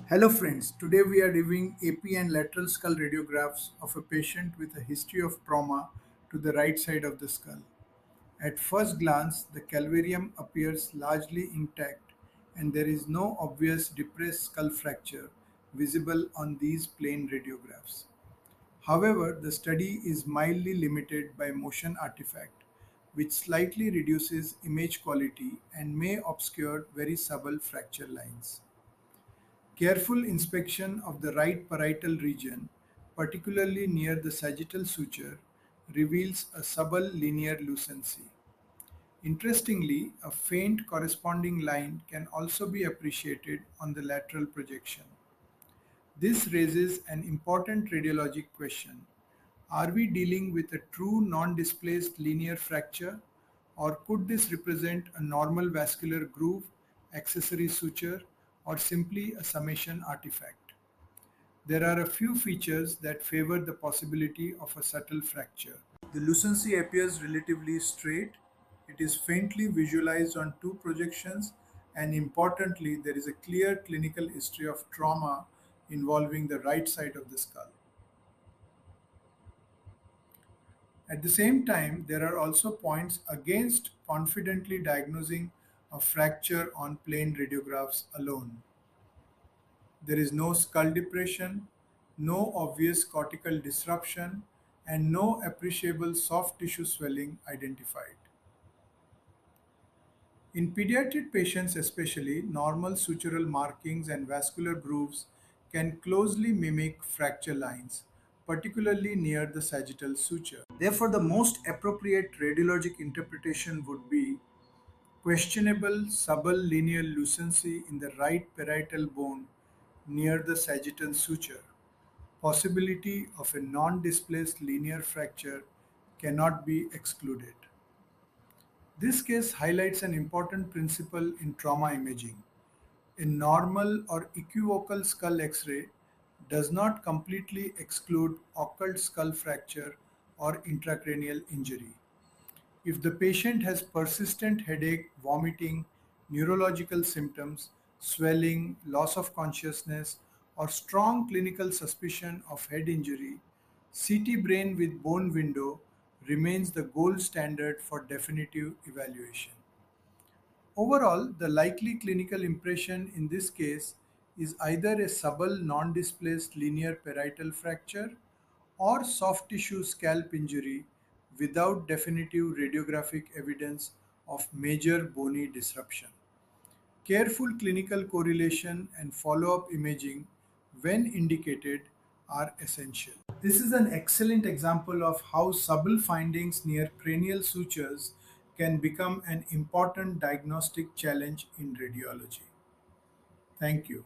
Hello friends, today we are reviewing AP and lateral skull radiographs of a patient with a history of trauma to the right side of the skull. At first glance, the calvarium appears largely intact and there is no obvious depressed skull fracture visible on these plain radiographs. However, the study is mildly limited by motion artifact, which slightly reduces image quality and may obscure very subtle fracture lines. Careful inspection of the right parietal region, particularly near the sagittal suture, reveals a subtle linear lucency. Interestingly, a faint corresponding line can also be appreciated on the lateral projection. This raises an important radiologic question. Are we dealing with a true non-displaced linear fracture, or could this represent a normal vascular groove, accessory suture, or simply a summation artifact? There are a few features that favor the possibility of a subtle fracture. The lucency appears relatively straight. It is faintly visualized on two projections, and importantly, there is a clear clinical history of trauma involving the right side of the skull. At the same time, there are also points against confidently diagnosing a fracture on plain radiographs alone. There is no skull depression, no obvious cortical disruption, and no appreciable soft tissue swelling identified. In pediatric patients especially, normal sutural markings and vascular grooves can closely mimic fracture lines, particularly near the sagittal suture. Therefore, the most appropriate radiologic interpretation would be questionable sublinear lucency in the right parietal bone near the sagittal suture. Possibility of a non-displaced linear fracture cannot be excluded. This case highlights an important principle in trauma imaging. A normal or equivocal skull X-ray does not completely exclude occult skull fracture or intracranial injury. If the patient has persistent headache, vomiting, neurological symptoms, swelling, loss of consciousness, or strong clinical suspicion of head injury, CT brain with bone window remains the gold standard for definitive evaluation. Overall, the likely clinical impression in this case is either a subtle non-displaced linear parietal fracture or soft tissue scalp injury without definitive radiographic evidence of major bony disruption. Careful clinical correlation and follow-up imaging, when indicated, are essential. This is an excellent example of how subtle findings near cranial sutures can become an important diagnostic challenge in radiology. Thank you.